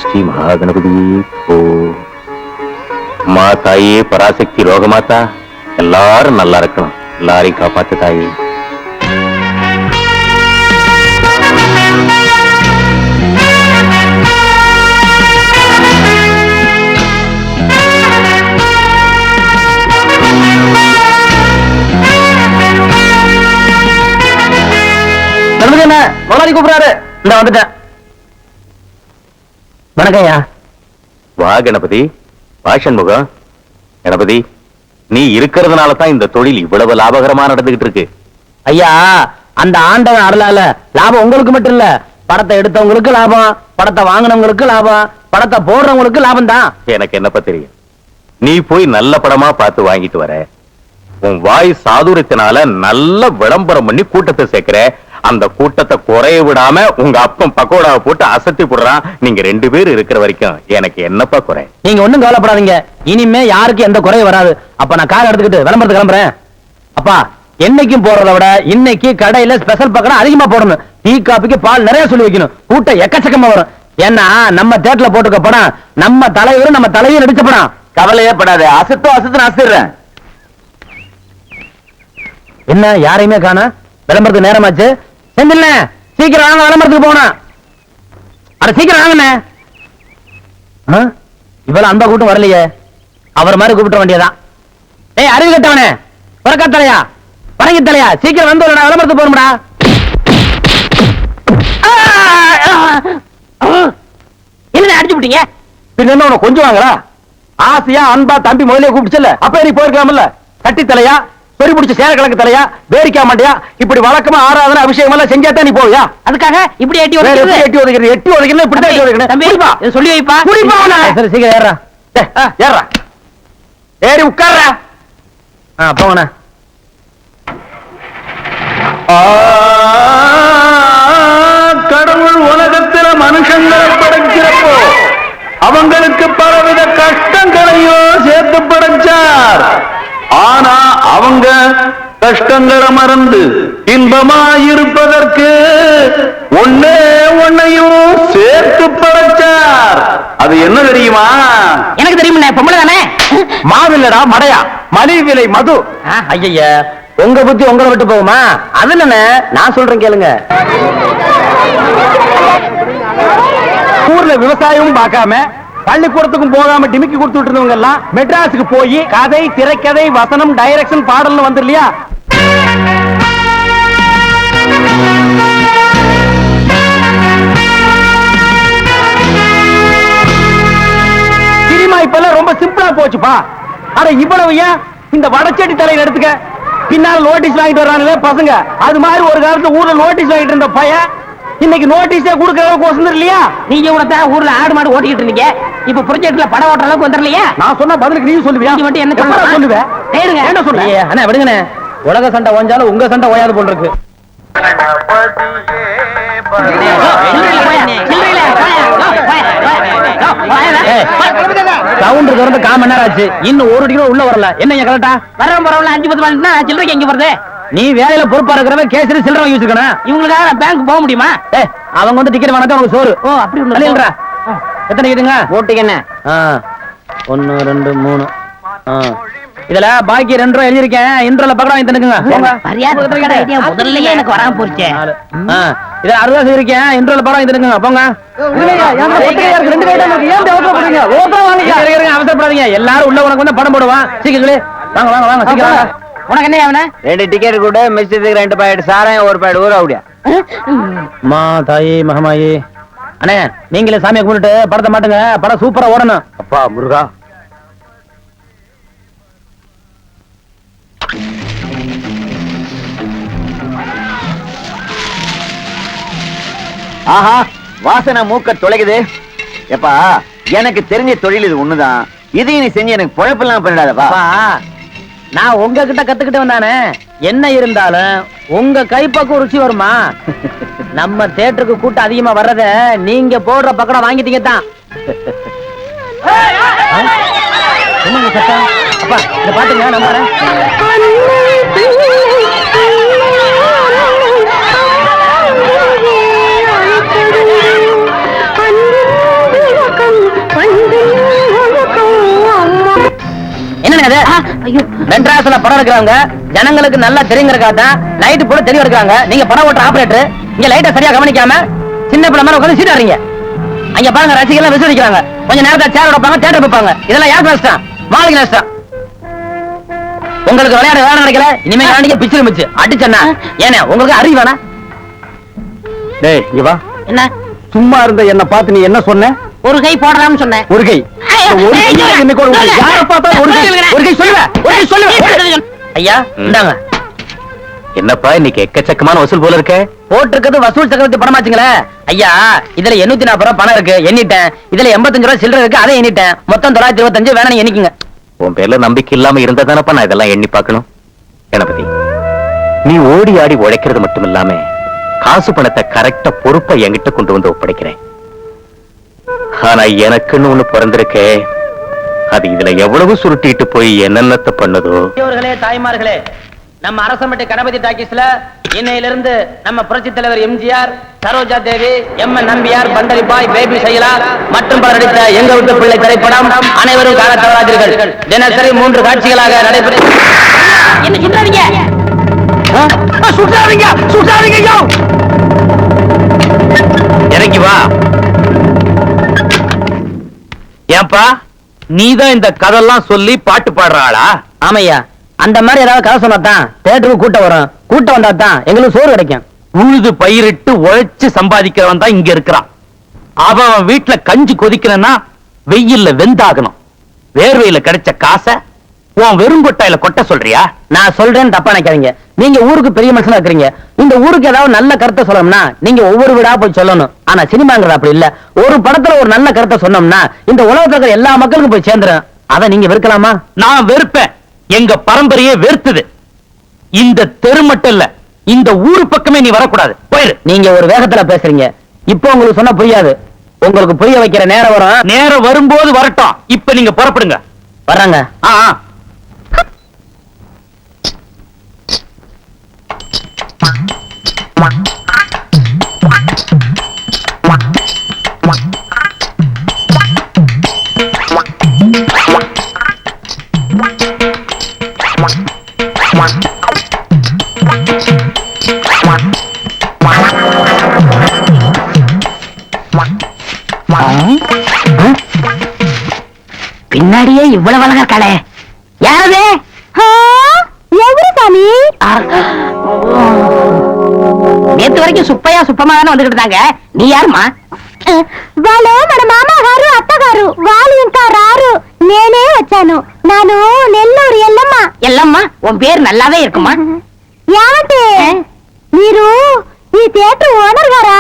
ஸ்ரீ மகாகணபதி ஓ மா தாயே பராசக்தி ரோகமாத்தா எல்லாரும் நல்லா இருக்கணும், எல்லாரையும் காப்பாத்து தாயே. முதலாளி கூப்பிடுறாரு, இந்த வந்துட்டேன். வணக்கம்யா. வா கணபதி, வா சண்முகம். கணபதி, நீ இருக்கிறதுனால தான் இந்த தொழில் இவ்வளவு லாபகரமா நடந்துகிட்டு இருக்கு. ஐயா, அந்த ஆண்டவன் அருளால லாபம் உங்களுக்கு மட்டும் இல்ல, படத்தை எடுத்தவங்களுக்கு லாபம், படத்தை வாங்கினவங்களுக்கு லாபம், படத்தை போடுறவங்களுக்கு லாபம் தான். எனக்கு என்னப்பா தெரியும், நீ போய் நல்ல படமா பார்த்து வாங்கிட்டு வர, உன் வாய் சாதுரியத்தினால நல்ல விளம்பரம் பண்ணி கூட்டத்தை சேர்க்கிற, அந்த கூட்டத்தை குறைய விடாம உங்க அப்பன் பக்கோடாவை போட்டு அசத்தி போடுறான். நீங்க 2 பேர் இருக்கிற வரைக்கும் எனக்கு என்னப்பா குறை? நீங்க ஒண்ணும் கவலைப்படாதீங்க, இனிமே யாருக்கு எந்த குறையும் வராது. அப்ப நான் கார் எடுத்துக்கிட்டு விளம்பரத்துக்கு கிளம்புறேன். அப்பா, என்னைக்கும் போறதை விட இன்னைக்கு கடையில ஸ்பெஷல் பக்கம் அதிகமா போடணும். டீ காபிக்கு பால் நிறைய சொல்லி வைக்கணும், கூட்டம் எக்கச்சக்கமா வரும். ஏன்னா நம்ம தேட்டர்ல போட்டுக்க படம் நம்ம தலைவரும் நம்ம தலைவரும் நடிச்ச படம். கவலையே படாத, அசத்து அசத்துறேன். என்ன யாரையுமே காணா? விளம்பரத்துக்கு நேரமாச்சு. செந்தில்ல, சீக்கிரம் வாங்க, விளம்பரத்துக்கு போகணும். அட சீக்கிரம் வாங்கண்ணே. இவ்வளவு அன்பா கூட்டம் வரலையே, அவர் மாதிரி கூப்பிட்ட வேண்டியதான். ஏய் அறிவு கட்டவனே, பறக்கா தலையா, பறங்கி தலையா, சீக்கிரம் வந்து விளம்பரத்துக்கு போகணும்டா. என்ன அடிச்சு விட்டீங்க? பின்ன உன கொஞ்சம் வாங்கடா. ஆசையா அன்பா தம்பி முதலே கூப்பிடுச்சல, அப்ப நீ போயிருக்கலாம்ல. கட்டி தலையா, பெரிய பிடிச்ச சேர கிழக்கு தலையா, வேரிக்கா மாட்டியா, இப்படி வழக்கமா ஆராதனை அபிஷேகம் எல்லாம் செஞ்சாதான் நீ போவியா? அதுக்காக இப்படி எட்டி ஒதுக்கிறது, எட்டி ஒதுக்கிறது இப்படி தான் எட்டி ஒதுக்கணும். தம்பி சொல்லி வைப்பா, குடிப்பா. சரி சீக்கிரம் ஏறா, ஏறா, ஏறி உட்கார்றா. போங்கண்ணா. கடவுள் உலகத்தில மனுஷங்களை படைக்கிறப்போ அவங்களுக்கு பலவித கஷ்டங்களையும் சேர்த்து படைச்சார். ஆனா அவங்க கஷ்டங்களை மறந்து இன்பமாயிருப்பதற்கு ஒன்னையும் சேர்த்து படைச்சார். அது என்ன தெரியுமா? எனக்கு தெரியுமா? பொம்பளை தானே. மாவில்லடா மடையா, மலிவு விலை மது. ஐய, உங்க புத்தி உங்களை விட்டு போகுமா? அது என்ன, நான் சொல்றேன் கேளுங்க. ஊர்ல விவசாயமும் பார்க்காம பள்ளிக்கூடத்துக்கும் போகாம டிமிக்கி கொடுத்துட்டு இருந்தவங்க எல்லாம் மெட்ராஸுக்கு போய் கதை, திரைக்கதை, வசனம், டைரக்ஷன், பாடல்னு வந்துடலையா? சினிமா இப்ப ரொம்ப சிம்பிளா போச்சுப்பா. அட இவ்வளவு ஏன் இந்த வடச்செடி தலையில எடுத்துக்க, பின்னால நோட்டீஸ் வாங்கிட்டு வர்றாங்களே பசங்க, அது மாதிரி ஒரு காலத்துல ஊர்ல நோட்டீஸ் வாங்கிட்டு இருந்த பையன் இன்னைக்கு நோட்டீஸே கொடுக்கற அளவுக்கு வசந்தர் இல்லையா? நீங்க கூட ஊர்ல ஆடு மாடு ஓட்டிக்கிட்டு இருந்தீங்க, இப்ப ப்ராஜெக்ட்ல படம் ஓட்டுற அளவுக்கு வந்துடலையா? நான் சொன்ன பதிலுக்கு நீ சொல்லுவியா? நீ மட்டும் என்ன சொல்லுவேன்? என்ன சொல்லுங்க அண்ணா, விடுங்கண்ணே. உலக சண்டை ஓஞ்சாலும் உங்க சண்டை ஓயாது போல் இருக்கு. சவுண்ட் திறந்து 1/4 மணி நேரம் ஆச்சு, இன்னும் 1 டிக்கெட் உள்ள வரல. என்ன கரெக்டா வரவும் பரவாயில்ல, 5-10 மணினா சில்லறைக்கு எங்க வருது? நீ வேலையில பொறுப்பா இருக்கிறவன் கேசரி சில்லறை வாங்கி வச்சிருக்கணும். இவங்களுக்காக பேங்க் போக முடியுமா? அவங்க வந்து டிக்கெட் வாங்கினா உனக்கு சோறு. ஓ அப்படி இல்லைன்றா. எத்தனை டிக்கெட்டுங்க? ஓட்டுங்க என்ன? 1 2 3. இதுல பாக்கி 2 ரூபாய் எழுதிருக்கேன், இன்ட்ரோல பக்கடா வாங்கி தந்துக்குங்க. முதல்லயே எனக்கு வராம போச்சு. இத 60 இருக்கேன், இன்ட்ரோல பக்கடா வாங்கி தந்துக்குங்க. போங்க. அவசரப்படாதீங்க, எல்லாரும் உள்ள உனக்கு வந்து படம் போடுவான். சீக்கிரம் வாங்க வாங்க வாங்க, சீக்கிரம். உனக்கு என்ன அவன 2 டிக்கெட் கூட மிஸ்டேக், 2 பாக்கெட் சாராயம், 1 பாக்கெட் ஊற அப்படியா? மா தாயே மகமாயே. அண்ணே, நீங்களே சாமியை கும்பிட்டு படத்தை மாட்டுங்க, படம் சூப்பரா ஓடணும். அப்பா முருகா. ஆஹா, வாசனை மூக்க தொலைக்குது. எப்பா, எனக்கு தெரிஞ்ச தொழில் இது ஒண்ணுதான். இதையும் நீ செஞ்சு எனக்கு பொழப்பெல்லாம் பண்ணிடாதப்பா. நான் உங்ககிட்ட கத்துக்கிட்டு வந்தானே, என்ன இருந்தாலும் உங்க கைப்பக்கம் ருச்சி வருமா? நம்ம தியேட்டருக்கு கூட்டம் அதிகமா வர்றத நீங்க போடுற பக்கடம் வாங்கிட்டீங்க தான். அப்பா இத பாத்துங்க, நான் வரேன். மெட்ராஸ்ல படம் எடுக்கிறவங்க ஜனங்களுக்கு நல்லா தெரியுங்கிறக்காக தான் லைட் போட தெளிவா இருக்காங்க. நீங்க படம் ஓட்டுற ஆபரேட்டர் இங்க லைட்டை சரியா கவனிக்காம சின்ன பிள்ளை மேல உட்கார்ந்து சீட்டாடுறீங்க. அங்க பாருங்க ரசிகர்கள் விசிரிக்கிறாங்க. கொஞ்ச நேரத்துல சேர் வைப்பாங்க, தியேட்டர் வைப்பாங்க. இதெல்லாம் யாருக்கு நஷ்டம்? மாளிகை நஷ்டம். உங்களுக்கு விளையாட வேலை நடக்கல, இனிமே விளையாடிக்க பிச்சு மிச்சு அடிச்சா ஏன்னா உங்களுக்கு அறிவு வேணா? டேய் இங்க வா. என்ன சும்மா இருந்த என்ன பார்த்து நீ என்ன சொன்ன? ஒரு கை போடலாம்னு சொன்னேன். ஒரு கை ஒரு கை இன்னைக்கு ஒரு யாரை பார்த்தா ஒரு கை சொல்லுவேன், ஒரு கை சொல்லுவேன். ஐயா இந்தாங்க. என்னப்பா இன்னைக்கு எக்கச்சக்கமான வசூல் போல இருக்க? போட்டிருக்கிறது வசூல் சக்கரவர்த்தி பணமாச்சுங்களே ஐயா. இதுல 840 ரூபாய் பணம் இருக்கு, எண்ணிட்டேன். இதுல 85 ரூபாய் சில்லறை இருக்கு, அதை எண்ணிட்டேன். மொத்தம் 925. வேணா நீங்க எண்ணிக்குங்க. உன் பேர்ல நம்பிக்கை இல்லாம இருந்தா தானப்பா நான் இதெல்லாம் எண்ணி பார்க்கணும். கணபதி, நீ ஓடி ஆடி உழைக்கிறது மட்டும் இல்லாம காசு பணத்தை கரெக்டா பொறுப்பா என்கிட்ட கொண்டு வந்து ஒப்படைக்கிறேன். ஆனா எனக்குன்னு ஒண்ணு பிறந்திருக்கே, அது இதுல எவ்வளவு சுருட்டிட்டு போய் என்னென்னத்தை பண்ணுதோ. பெரியவர்களே, தாய்மார்களே, நம்ம அரசமட்டை கணபதி டாக்கீஸ்ல இன்னையிலிருந்து நம்ம புரட்சி தலைவர் எம்ஜிஆர், சரோஜா தேவி, எம்.என். நம்பியார், பண்டரிபாய், பேபி சைலா மற்றும் பலர் நடித்த எங்க விட்டு பிள்ளை திரைப்படம் அனைவரும் காண தவறாதீர்கள். தினசரி 3 காட்சிகளாக நடைபெறும். என்ன சுட்டாதீங்க, சுட்டாதீங்க, சுட்டாதீங்க. இறங்கி வா. ஏன்பா நீதான் இந்த கதெல்லாம் சொல்லி பாட்டு பாடுற ஆளா? ஆமையா, அந்த மாதிரி ஏதாவது கதை சொன்னாதான் தேட்டருக்கு கூட்டம் வரும். கூட்டம் வந்தா தான் எங்களுக்கு சோறு கிடைக்கும். உழுது பயிரிட்டு உழைச்சு சம்பாதிக்கிறவன் தான் இங்க இருக்கிறான். அவன் வீட்டுல கஞ்சி கொதிக்கணும்னா வெயில்ல வெந்தாகணும். வேர்வையில கிடைச்ச காசை உன் வெறுங்கொட்டாயில கொட்ட சொல்றியா? நான் சொல்றேன்னு தப்பா நினைக்காதீங்க. நீங்க ஊருக்கு பெரிய மனுஷனா இருக்கிறீங்க. இந்த ஊருக்கு ஏதாவது நல்ல கருத்தை சொல்லணும்னா நீங்க ஒவ்வொரு வீடா போய் சொல்லணும். ஆனா சினிமாங்கிறது அப்படி இல்ல. ஒரு படத்துல ஒரு நல்ல கருத்தை சொன்னோம்னா இந்த உலகத்துல இருக்கிற எல்லா மக்களுக்கும் போய் சேர்ந்துரும். அதை நீங்க வெறுக்கலாமா? நான் வெறுப்பேன். எங்க பரம்பரையே வெறுத்துது. இந்த தெரு மட்டும் இல்ல, இந்த ஊரு பக்கமே நீ வரக்கூடாது. போயிரு. நீங்க ஒரு வேகத்துல பேசுறீங்க. இப்போ உங்களுக்கு சொன்னா புரியாது. உங்களுக்கு புரிய வைக்கிற நேரம் வரும். நேரம் வரும்போது வரட்டும். இப்ப நீங்க புறப்படுங்க. வர்றாங்க. ஆ ஆ. பின்னாடியே இவ்வளவு அழகா இருக்காளே, யாரது? எவரு சாமி? நேத்து வரைக்கும் சுப்பையா சுப்பமா தானே வந்துகிட்டு இருந்தாங்க. நீ யாருமா? వాళ్ళు మన మామగారు అత్తగారు వాళ్ళు ఇంకా రారు, నేనే వచ్చాను. నాను నెల్లూరు ఎల్లమ్మ. எல்லம்மா, உன் பேர் நல்லாவே இருக்குமா? ఏమంటే మీరు ఈ థియేటర్ ఓనర్ గారా?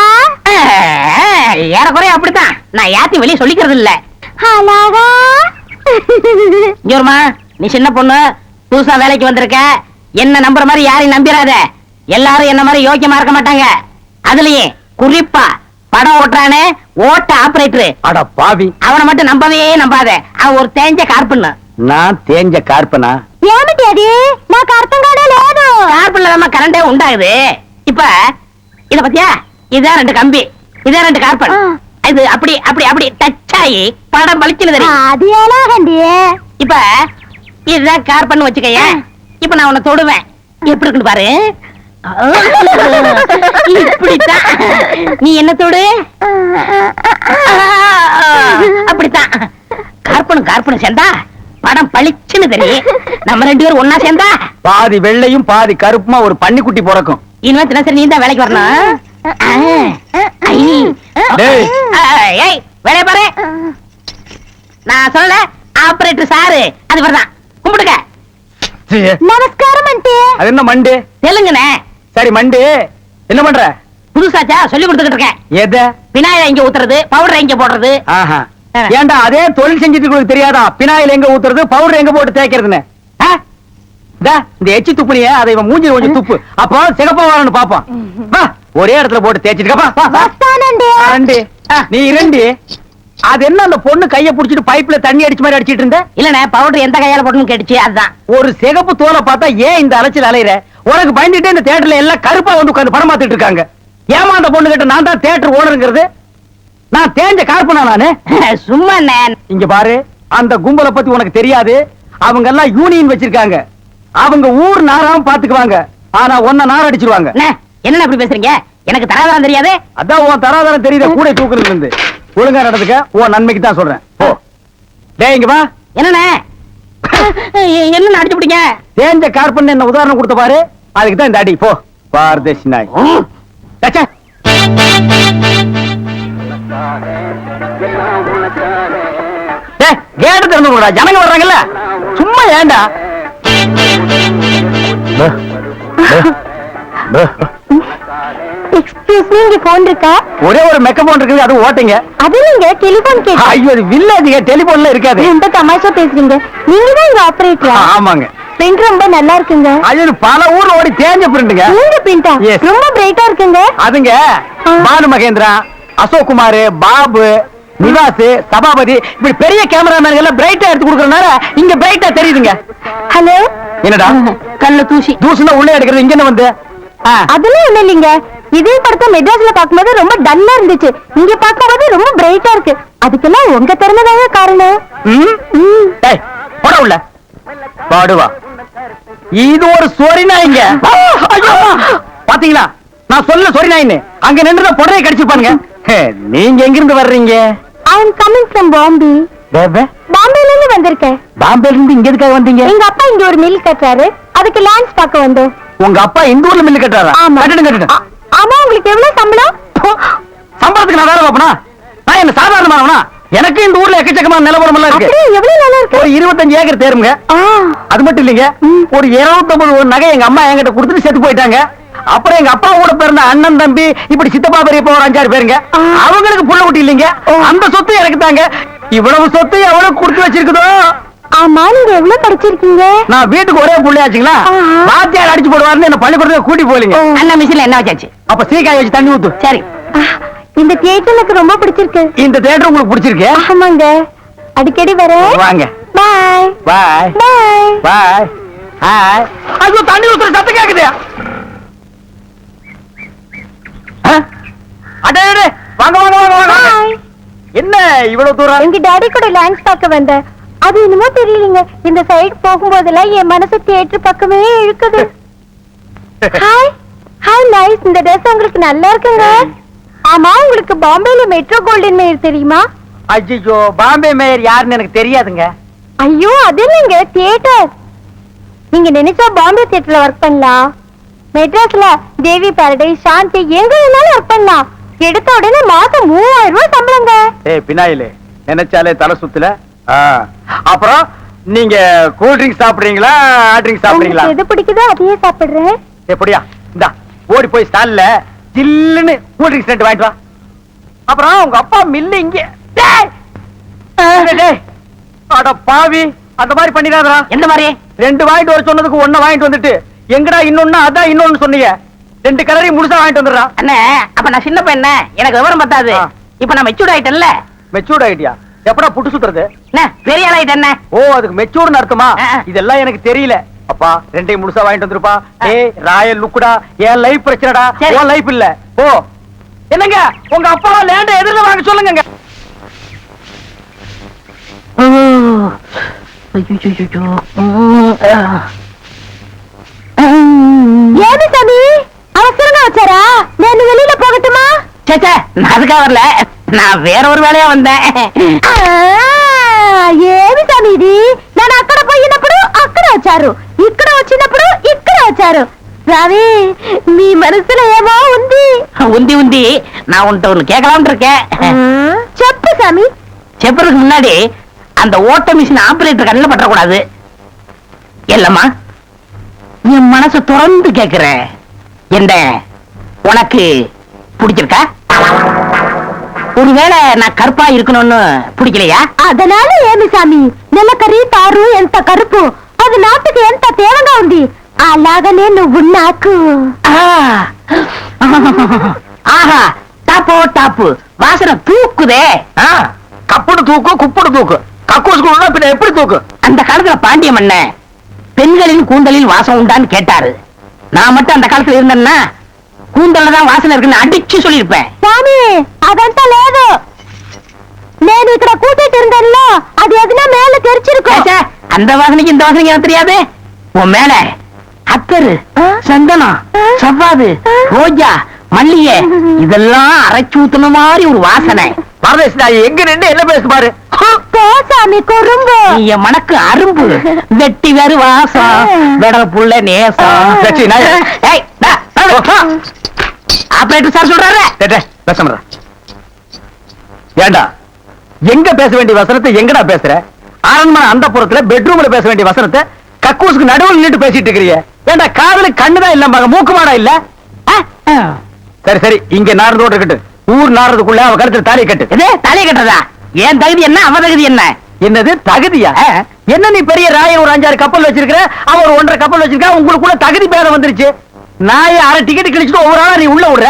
ஏறக்குறைய அப்படித்தான். நான் யாத்தையும் வெளியே சொல்லிக்கிறது இல்ல. అలాగా? இங்கோருமா, நீ சின்ன பொண்ணு, புதுசா வேலைக்கு வந்திருக்க. என்ன நம்புற மாதிரி யாரையும் நம்பிராத. எல்லாரும் என்ன மாதிரி யோக்கியமா இருக்க மாட்டாங்க. அதுலயே குறிப்பா படம் ஓட்டுறானே ஓட்ட ஆபரேட்டர், அட பாவி, அவனை மட்டும் நம்பவே நம்பாத. அவன் ஒரு தேஞ்ச கார்பன்னு. நான் தேஞ்ச கார்பனா? ఏమిటి అది? నాకు అర్థం కానే లేదు. கார்பன்ல தான் கரண்டே உண்டாகுது. இப்ப இத பத்தியா, இதான் 2 கம்பி, இதான் 2 கார்பன். இது அப்படி அப்படி அப்படி டச் ஆகி படம் பளிச்சுன்னு தெரியும். అది ఎలాగండి? இப்ப இதுதான் கார்பன் வச்சுக்கய. இப்ப நான் உன்னை தொடுவேன், எப்படி இருக்குன்னு பாரு. இப்படித்தான் நீ என்ன தொடு, அப்படித்தான். கார்பனும் சேர்ந்தா படம் பளிச்சுன்னு தெரியும். நம்ம 2 பேரும் ஒன்னா சேர்ந்தா பாதி வெள்ளையும் பாதி கருப்புமா ஒரு பன்னிக்குட்டி பிறக்கும். இனிமே தினசரி நீ தான் வேலைக்கு வரணும். டேய். ஏய், வேலைய பாரு. நான் சொல்ல ஆபரேட்டர் சாரு அது வரதான். கும்பிடுங்க. నమస్కారం అంటే அது என்ன மண்டு? தெலுங்குனே. சரி மண்டு, என்ன பண்ற? புதுசாச்சா சொல்லி கொடுத்துக்கிட்டு இருக்கேன். எத? விநாயகர் எங்க ஊத்துறது, பவுடர் எங்க போடுறது. ஆஹா. ஏண்டா அதே தொழில் செஞ்சுட்டு உங்களுக்கு தெரியாதா? பினாயில் எங்க ஊத்துறது, பவுடர் எங்க போட்டு தேய்க்கிறதுன்னு? இந்த எச்சி துப்புனிய அதை இவன் மூஞ்சி கொஞ்சம் துப்பு, அப்போ சிகப்பா வரணும் பாப்போம். வா, ஒரே இடத்துல போட்டு தேய்ச்சிட்டு వస్తానండి. நீ இரண்டி. அது என்ன அந்த பொண்ணு கைய புடிச்சிட்டு பைப்ல தண்ணி அடிச்ச மாதிரி அடிச்சிட்டு இருந்த? இல்லனே, பவுடர் எந்த கையால போடணும்னு கேட்டுச்சு, அதுதான். ஒரு சிகப்பு தோலை பார்த்தா ஏன் இந்த அலைச்சல் அலையிற? உனக்கு பயந்துட்டே இந்த தியேட்டர்ல எல்லாம் கருப்பா வந்து உட்கார்ந்து படம் பார்த்துட்டு இருக்காங்க. ஏமா அந்த பொண்ணு கிட்ட நான் தான் தியேட்டர் ஓனருங்கிறது? நான் தேஞ்ச கார்பனா நானு? சும்மா இங்க பாரு, அந்த கும்பலை பத்தி உனக்கு தெரியாது. அவங்க எல்லாம் யூனியன் வச்சிருக்காங்க. அவங்க ஊர் நாராம பாத்துக்குவாங்க. ஆனா ஒன்ன நார அடிச்சிருவாங்க. என்ன அப்படி பேசுறீங்க? எனக்கு தராதரம் தெரியாது. அதான் உன் தராதரம் தெரியுத கூட தூக்குறதுல இருந்து. ஒழுங்கா நடந்துக்க. உன் நன்மைக்கு தான் சொல்றேன். போ. டேய் இங்க வா. என்னண்ணே? என்ன அடிச்சு பிடிங்க? தேஞ்ச கார்பன் என்ன உதாரணம் கொடுத்த பாரு. அதுக்கு தான் இந்த அடி. போ பாரதேசி நாய். சச்சே. கேட்டு திறந்து விடுறா. ஜனங்க வர்றாங்கல்ல, சும்மா ஏண்டா? எக்ஸ்கியூஸ் மீ, இங்க போன் இருக்கா? ஒரே ஒரு மெக்க போன் இருக்குது, அது ஓட்டுங்க. அது நீங்க டெலிபோன் கேட்டு. ஐயோ, அது வில்லேஜ் டெலிபோன்ல இருக்காது. ரொம்ப தமாஷா பேசுறீங்க. நீங்க தான் இங்க ஆபரேட்டரா? ஆமாங்க. பிரிண்ட் ரொம்ப நல்லா இருக்குங்க. அது பல ஊர்ல ஓடி தேஞ்ச பிரிண்டுங்க. நீங்க பிரிண்டா? Yes. ரொம்ப பிரைட்டா இருக்குங்க. அதுங்க பானு மகேந்திரா, அசோக் குமார், பாபு, நிவாஸ், சபாபதி இப்படி பெரிய கேமராமேன் எல்லாம் பிரைட்டா எடுத்து கொடுக்கறனால இங்க பிரைட்டா தெரியுதுங்க. ஹலோ. என்னடா கல்ல தூசி தூசுனா உள்ளே எடுக்கிறது, இங்க என்ன வந்து? அதெல்லாம் ஒண்ணு இல்லைங்க. இதே படத்தை மெட்ராஸ்ல பாக்கும்போது ரொம்ப டல்லா இருந்துச்சு. இங்க பாக்கும்போது ரொம்ப பிரைட்டா இருக்கு. அதுக்கெல்லாம் உங்க திறமைதாங்க காரணம். டேய் போட உள்ள பாடுவா. இது ஒரு சொரி நாய்ங்க. ஐயோ பாத்தீங்களா, நான் சொல்ல சொரி நாயின்னு. அங்க நின்று புடவை கடிச்சுப்பானுங்க. நீங்க எங்க இருந்து வர்றீங்க? ஐ அம் கமிங் ஃப்ரம் பாம்பே. பாம்பேல இருந்து வந்திருக்கேன். பாம்பேல இருந்து இங்க எதுக்காக வந்தீங்க? எங்க அப்பா இங்க ஒரு மில் கட்டுறாரு, அதுக்கு லேண்ட்ஸ் பார்க்க வந்தோம். உங்க அப்பா இந்த ஊர்ல மில்லு கட்டுறாரா? ஆமா. கட்டுங்க. ஆமா, உங்களுக்கு எவ்வளவு சம்பளம்? சம்பளத்துக்கு நான் வேலை பார்ப்பனா? நான் என்ன சாதாரணமானவனா? எனக்கு இந்த ஊர்ல எக்கச்சக்கமான நிலவரம் எல்லாம் இருக்கு. அப்படியே எவ்வளவு நல்லா இருக்கு? ஒரு 25 ஏக்கர் தேருங்க. அது மட்டும் இல்லைங்க, ஒரு 250 நகை எங்க அம்மா என்கிட்ட கொடுத்துட்டு செத்து போயிட்டாங்க. அப்புறம் எங்க அப்பா கூட பிறந்த அண்ணன் தம்பி இப்படி சித்தப்பா பெரியப்பா ஒரு 5-6 பேருங்க. அவங்களுக்கு புள்ள குட்டி இல்லைங்க. அந்த சொத்து எனக்கு தாங்க. இவ்வளவு சொத்து எவ்வளவு கொடுத்து வச்சிருக்குதோ. ஆமா, நீங்க எவ்வளவு படிச்சிருக்கீங்க? நான் வீட்டுக்கு ஒரே புள்ளையாச்சுங்களா, வாத்தியார் அடிச்சு போடுவாருன்னு என்ன பள்ளிக்கூடத்துல கூட்டி போலீங்க. அண்ணா மிஷின்ல என்ன வச்சாச்சு? அப்ப சீக்காய் வச்சு தண்ணி ஊத்து. சரி. இந்த தியேட்டர் எனக்கு ரொம்ப பிடிச்சிருக்கு. இந்த தியேட்டர் உங்களுக்கு பிடிச்சிருக்கு? ஆமாங்க, அடிக்கடி வரேன். வாங்க. பாய் பாய் பாய் பாய். ஹாய். ஐயோ, தண்ணி ஊத்துற சத்தம் கேக்குது. அடே வாங்க வாங்க வாங்க வாங்க. பாய். என்ன இவ்வளவு தூரம்? எங்க டாடி கூட லேண்ட்ஸ் பார்க்க வந்தேன். அது என்னமோ தெரியலங்க, இந்த சைடு போகும்போதெல்லாம் என் மனசு தியேட்டர் பக்கமே இழுக்குது. Hi hi nice. இந்த ட்ரெஸ் உங்களுக்கு நல்லா இருக்குங்க. ஆமா, உங்களுக்கு பாம்பேல மெட்ரோ கோல்டன் மேயர் தெரியுமா? ஐயோ, பாம்பே மேயர் யாருன்னு எனக்கு தெரியாதுங்க. ஐயோ, அது இல்லைங்க, தியேட்டர். நீங்க நினைச்சா பாம்பே தியேட்டர்ல ஒர்க் பண்ணலாம். மெட்ராஸ்ல தேவி பாரடைஸ், சாந்தி எங்க வேணாலும் ஒர்க் பண்ணலாம். எடுத்த உடனே மாசம் 3000 ரூபாய் சம்பளங்க. ஏய் பினாயிலே, நினைச்சாலே தலை சுத்துல. அப்புறம் நீங்க கூல் ட்ரிங்க் சாப்பிடுறீங்களா, ஹாட் ட்ரிங்க் சாப்பிடுறீங்களா? உங்களுக்கு எது பிடிக்குதோ அதையே சாப்பிடுறேன். எப்படியா? இந்தா ஓடி போய் ஸ்டால்ல ஜில்லுன்னு கூல் ட்ரிங்க்ஸ் 2 வாங்கிட்டு வா. அப்புறம் உங்க அப்பா மில்லு இங்க. டேய் அட பாவி, அந்த மாதிரி பண்ணிடாதடா. எந்த மாதிரி? 2 வாங்கிட்டு வர சொன்னதுக்கு 1 வாங்கிட்டு வந்துட்டு எங்கடா இன்னொன்னு அதான் இன்னொன்னு சொன்னீங்க. 2 கலரையும் முழுசா வாங்கிட்டு வந்துடுறா. அண்ணே, அப்ப நான் சின்ன பையன், எனக்கு விவரம் பத்தாது. இப்ப நான் மெச்சூர்ட் ஆயிட்டேன்ல. மெச்சூர்ட் ஆயிட்டியா? எப்படா புட்டு சுத்துறது? பெரிய ஆள் ஆயிட்டேன். ஓ, அதுக்கு மெச்சூர்னு அர்த்தமா? இதெல்லாம் எனக்கு தெரியல. அப்பா 2ஐயும் முழுசா வாங்கிட்டு வந்துருப்பா. ஏய் ராயல் லுக்குடா, என் லைஃப் பிரச்சனைடா, உன் லைஃப் இல்ல. ஓ என்னங்க, உங்க அப்பா லேண்ட எதிரில வாங்க சொல்லுங்க. ஏது சாமி அவசரமா வச்சாரா? நான் வெளியில போகட்டுமா? சேச்சே, நான் அதுக்காக வரல, நான் வேற ஒரு வேலையா வந்தேன். ఏమి సమీది నేను అక్కడ పోయినప్పుడు అక్కడ వచ్చారు, ఇక్కడ వచ్చినప్పుడు ఇక్కడ వచ్చారు. రవి, మీ మనసులో ఏమో ఉంది. உந்தி நான் உன்கிட்ட ஒண்ணு கேட்கலாம்னு இருக்கேன். చెప్పు சாமி. செப்பறதுக்கு முன்னாடி அந்த ஓட்ட மிஷின் ஆபரேட்டர் கண்ணில் பற்றக்கூடாது. இல்லம்மா, என் மனசு திறந்து கேட்கிறேன். என்ன உனக்கு பிடிச்சிருக்கா? ஒருவேளை நான் கருப்பா இருக்கணும்னு பிடிக்கலையா? అదనాల ఏమి సామి, నెలకరి తారు ఎంత కరుపు, అది నాటుకు ఎంత తేవగా ఉంది. అలాగనే నువ్వు నాకు. ஆஹா, டாப்போ டாப்பு, வாசனை தூக்குதே. கப்புடு தூக்கு, குப்புடு தூக்கு, கக்கூசுக்குள்ள பின்ன எப்படி தூக்கு? அந்த காலத்துல பாண்டிய மன்ன பெண்களின் கூந்தலில் வாசம் உண்டான்னு கேட்டாரு. நான் மட்டும் அந்த காலத்துல இருந்தேன்னா கூந்தல்ல தான் வாசனை இருக்குன்னு அடிச்சு சொல்லிருப்பேன். சாமி, అదంతా లేదు. నేను ఇక్కడ కూర్చుంటుందల్లో అది ఎదున మేல తెరిచిருக்கும். அந்த வாசனைக்கு இந்த வாசனைக்கு எனக்கு தெரியாது. உன் மேல அத்தரு, சந்தனம், செவ்வாது, ரோஜா, மல்லிகை இதெல்லாம் அரைச்சு ஊத்துன மாதிரி ஒரு வாசனை. பரதேசி நாய் எங்க நின்று என்ன பேசு பாரு. சாமி குறும்பு. நீ என் மனக்கு அரும்பு, வெட்டி வேறு வாசம், விடற புள்ள நேசம். சச்சி, நாய். ஏய், ஆபரேட்டர் சார் சொல்றாரு. பேச ஏண்டா எங்க பேச வேண்டிய வசனத்தை எங்கடா பேசுற? அரண்மனை அந்த புறத்துல பெட்ரூம்ல பேச வேண்டிய வசனத்தை கக்கூசுக்கு நடுவில் நின்னுட்டு பேசிட்டு இருக்கிறீங்க. ஏண்டா காதுல கண்ணுதான் இல்லம்பாங்க, மூக்கு மாடா இல்ல? சரி சரி, இங்க நாரதோடு இருக்கட்டும். ஊர் நாரதுக்குள்ள அவ கருத்துல தாலி கட்டு. தலையை கட்டுறதா? ஏன் தகுதி என்ன, அவ தகுதி என்ன? என்னது தகுதியா? என்ன நீ பெரிய ராயன் ஒரு 5-6 கப்பல் வச்சிருக்கிற, அவ ஒரு 1.5 கப்பல் வச்சிருக்கா, உங்களுக்குள்ள தகுதி பேரம் வந்துருச்சு. நாயை அரை டிக்கெட் கிழிச்சிட்டு ஒவ்வொரு ஆளா நீ உள்ள விடுற,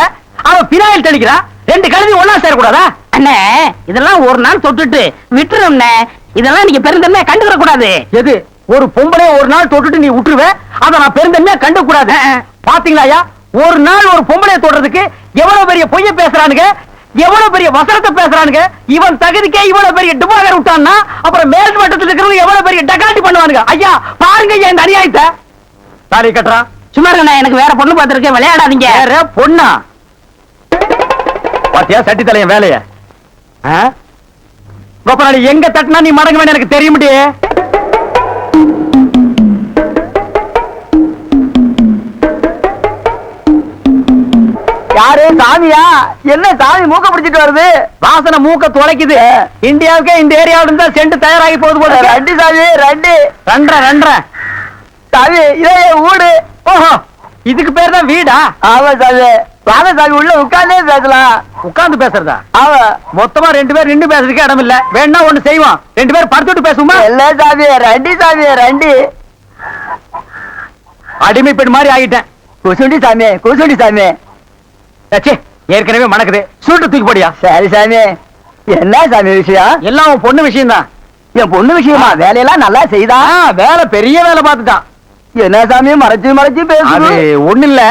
அவ பினாயில் தெளிக்கிறா. 2 கழுதி ஒன்னா சேரக்கூடாதா? அண்ணே, இதெல்லாம் ஒரு நாள் தொட்டுட்டு விட்டுரும். இதெல்லாம் நீங்க பெருந்தன்மையா கண்டுக்கிற கூடாது. எது ஒரு பொம்பளை ஒரு நாள் தொட்டுட்டு நீ விட்டுருவ, அத நான் பெருந்தன்மையா கண்டு கூடாது. பாத்தீங்களா, ஒரு நாள் ஒரு பொம்பளைய தொடுறதுக்கு எவ்வளவு பெரிய பொய்ய பேசுறானுங்க, எவ்வளவு பெரிய வசனத்தை பேசுறானுங்க. இவன் தகுதிக்கே இவ்வளவு பெரிய டுபாகர் விட்டான்னா அப்புறம் மேல் மட்டத்தில் இருக்கிறவங்க எவ்வளவு பெரிய டகாட்டி பண்ணுவானுங்க. ஐயா பாருங்க ஐயா இந்த அநியாயத்தை. தாலி கட்டுறான். சும்மா இருங்க, எனக்கு வேற பொண்ணு பார்த்திருக்கேன், விளையாடாதீங்க. வேற பொண்ணா? பாத்தியா சட்டி தலையன் வேலைய? கோபநாடி எங்க தட்டினா நீ மடங்க வேணும் எனக்கு தெரிய முடியே. யாரு சாமியா? என்ன சாமி மூக்க பிடிச்சிட்டு வருது? வாசனை மூக்க துளைக்குது. இந்தியாவுக்கே இந்த ஏரியாவில இருந்தா சென்ட் தயாராகி போகுது போல. ரெண்டு சாமி, ரெண்டரை சாமி, இதே வீடு. ஓஹோ, இதுக்கு பேர் தான் வீடா? ஆமா சாமி. வாங்க சாமி, உள்ள உட்கார்ந்தே பேசலாம். உட்கார்ந்து பேசுறதா? ஆமா. மொத்தமா 2 பேர் நின்று பேசுறதுக்கு இடம் இல்ல. வேணா ஒண்ணு செய்வோம், 2 பேர் படுத்துட்டு பேசுமா? இல்ல சாமி, ரெண்டு அடிமை பெண் மாதிரி ஆகிட்டேன். குசுண்டி சாமி. ஏற்கனவே மணக்குது, சூட்டு தூக்கி போடியா. சரி சாமி. என்ன சாமி விஷயம்? எல்லாம் உன் பொண்ணு விஷயம் தான். என் பொண்ணு விஷயமா? வேலையெல்லாம் நல்லா செய்தா? வேலை பெரிய வேலை பார்த்துட்டான். என்ன சாமி மறைச்சு பேசுது? ஒண்ணு இல்ல,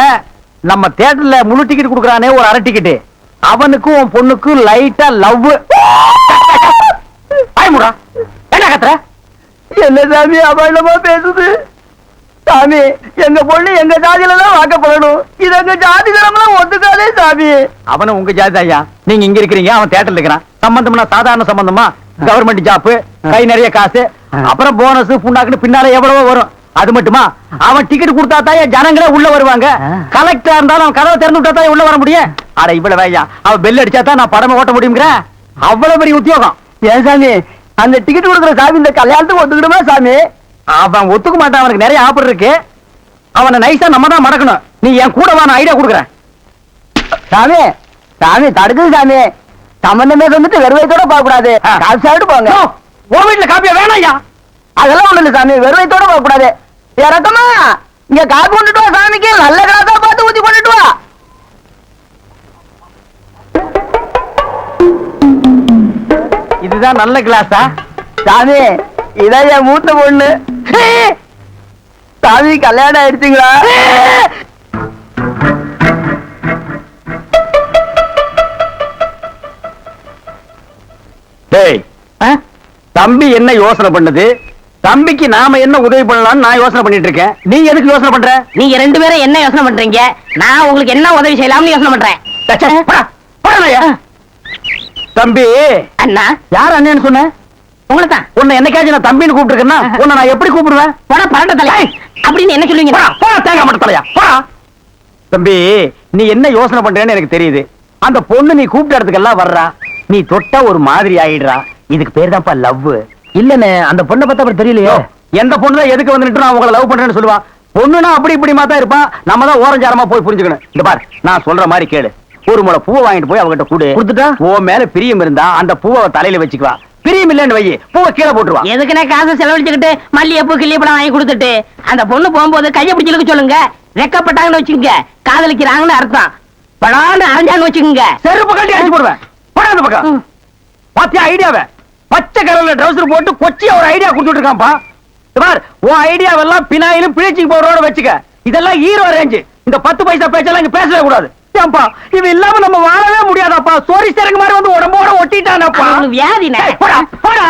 நம்ம தியேட்டர்ல முழு டிக்கெட் குடுக்கறானே ஒரு அரை டிக்கெட், அவனுக்கும் உன் பொண்ணுக்கும் லைட்டா லவ். ஆயமுடா, என்ன கத்துற? என்ன சாமி அபாயமா பேசுது? சாமி, எங்க பொண்ணு எங்க ஜாதியில தான் வாக்கப்படணும். இது எங்க ஜாதி கிழமெல்லாம் ஒத்துக்காதே சாமி. அவன உங்க ஜாதி ஐயா, நீங்க இங்க இருக்கிறீங்க, அவன் தியேட்டர்ல இருக்கிறான். சம்பந்தம்னா சாதாரண சம்பந்தமா? கவர்மெண்ட் ஜாப், கை நிறைய காசு, அப்புறம் போனஸ் புண்ணாக்குன்னு பின்னால எவ்வளவோ வரும். அது மட்டுமா, அவன் டிக்கெட் கொடுத்தா தான் ஜனங்களே உள்ள வருவாங்க. கலெக்டரா இருந்தாலும் அவன் கதவை திறந்து விட்டா தான் உள்ள வர முடியும். அட இவ்வளவு ஐயா, அவன் பெல் அடிச்சா தான் நான் படமே ஓட்ட முடியுங்கிற அவ்வளவு பெரிய உத்தியோகம். ஏன் சாமி, அந்த டிக்கெட் கொடுக்குற சாமி இந்த கல்யாணத்துக்கு ஒத்துக்கிடுமா சாமி? அவன் ஒத்துக்க மாட்டான், அவனுக்கு நிறைய ஆஃபர் இருக்கு. அவனை நைஸா நம்ம தான் மடக்கணும். நீ என் கூட வா, நான் ஐடியா கொடுக்குறேன். சாமி தடுக்குது சாமி. சம்பந்தமே வந்துட்டு வெறுவைத்தோட போக கூடாது, காசு சாப்பிட்டு போங்க. உன் வீட்டுல காப்பியா வேணாம் ஐயா? அதெல்லாம் ஒண்ணு இல்ல சாமி, வெறுவைத்தோட போக கூடாது. இறக்கமா இங்க காப்பி கொண்டுட்டு வா சாமிக்கு, நல்ல கிளாஸா பார்த்து ஊத்தி கொண்டுட்டு வா. இதுதான் நல்ல கிளாஸா? சாமி, இதான் என் மூத்த பொண்ணு. சாமி கல்யாணம் ஆயிடுச்சுங்களா? டேய், தம்பி என்ன யோசனை பண்ணுது? தம்பிக்கு நாம என்ன உதவி பண்ணலாம்னு நான் யோசனை பண்ணிட்டு இருக்கேன். நீ எதுக்கு யோசனை பண்ற? நீங்க 2 பேரும் என்ன யோசனை பண்றீங்க? நான் உங்களுக்கு என்ன உதவி செய்யலாம்னு யோசனை பண்றேன். தம்பி. அண்ணா? யார் அண்ணன்னு சொன்ன? உங்களை தான். உன்னை என்னைக்காச்சும் நான் தம்பின்னு கூப்பிட்டுருக்கேன்னா உன்னை நான் எப்படி கூப்பிடுவேன்? போடா பரண்ட தலை அப்படின்னு என்ன சொல்லுவீங்க? தேங்காய் மட்டும் தலையா போடா. தம்பி, நீ என்ன யோசனை பண்றேன்னு எனக்கு தெரியுது. அந்த பொண்ணு நீ கூப்பிட்ட இடத்துக்கெல்லாம் வர்றா, நீ தொட்டா ஒரு மாதிரி ஆயிடுறா. இதுக்கு பேர் தான்ப்பா லவ். இல்லன்னு அந்த பொண்ணை பார்த்தா அப்புறம் தெரியலையோ. எந்த பொண்ணு தான் எதுக்கு வந்துட்டு நான் உங்களை லவ் பண்றேன்னு சொல்லுவா? பொண்ணுனா அப்படி இப்படிமா தான் இருப்பான். நம்ம தான் ஓரஞ்சாரமா போய் புரிஞ்சுக்கணும். இந்த பார், நான் சொல்ற மாதிரி கேளு. ஒரு முளை பூவை வாங்கிட்டு போய் அவகிட்ட கூடு. கொடுத்துட்டா உன் மேல பிரியம் இருந்தா அந்த பூவை தலையில வச்சுக்குவா. பிரியம் இல்லன்னு வை, பூவை கீழே போட்டுருவா. எதுக்குன்னா காசு செலவழிச்சுக்கிட்டு மல்லிகைப்பூ கிள்ளியப்பழம் வாங்கி கொடுத்துட்டு அந்த பொண்ணு போகும்போது கையை பிடிச்சிருக்க சொல்லுங்க. ரெக்கப்பட்டாங்கன்னு வச்சுக்கோங்க, காதலிக்கிறாங்கன்னு அர்த்தம். படான்னு அரைஞ்சான்னு வச்சுக்கோங்க, செருப்பு கட்டி அடிச்சு போடுவேன். போடா அந்த பக்கம். பாத்தியா ஐடியாவை? பச்சை கலர்ல ட்ரவுசர் போட்டு கொச்சியா ஒரு ஐடியா கொடுத்துட்டு இருக்கான்ப்பா. உன் ஐடியாவெல்லாம் பினாயிலும் பிளிச்சிங் பவுடரோட வச்சுக்க. இதெல்லாம் ஹீரோ ரேஞ்சு. இந்த 10 பைசா பேச்செல்லாம் இங்க பேசவே கூடாது. இவன் இல்லாம நம்ம வாழவே முடியாதாப்பா. சோரி சேரங்க மாதிரி வந்து உடம்போட ஒட்டிட்டானப்பா. வியாதி. போடா போடா.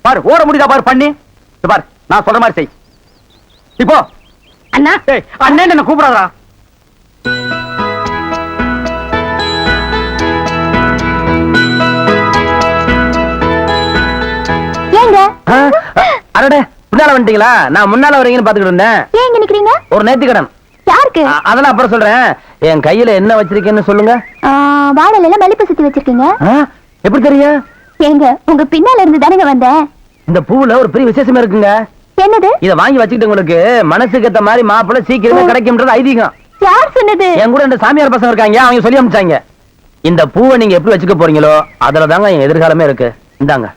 பாரு ஓட முடியுதா பாரு பண்ணி இது பாரு நான் சொல்ற மாதிரி செய் இப்போ அண்ணா ஏய் அண்ணே என்ன கூப்பிடாதடா ஏங்க அடடே முன்னால வந்துட்டீங்களா நான் முன்னால வரீங்கன்னு பாத்துக்கிட்டு இருந்தேன் ஏன் இங்க நிக்கிறீங்க ஒரு நேர்த்திக்கடன் யாருக்கு அதெல்லாம் அப்புறம் சொல்றேன் என் கையில என்ன வச்சிருக்கேன்னு சொல்லுங்க வாழல மல்லிப்பூ சுத்தி வச்சிருக்கீங்க எப்படி தெரியும் ஏங்க உங்க பின்னால இருந்து தானங்க வந்தேன் இந்த பூவுல ஒரு பெரிய விசேஷமா இருக்குங்க என்னது இத வாங்கி வச்சுக்கிட்டு உங்களுக்கு மனசுக்கு ஏத்த மாதிரி மாப்பிள்ளை சீக்கிரமே கிடைக்கும்ன்றது ஐதீகம் யார் சொன்னது என் கூட இந்த சாமியார் பசங்க இருக்காங்க அவங்க சொல்லி அனுப்பிச்சாங்க இந்த பூவை நீங்க எப்படி வச்சுக்க போறீங்களோ அதுல தாங்க என் எதிர்காலமே இருக்கு இந்தாங்க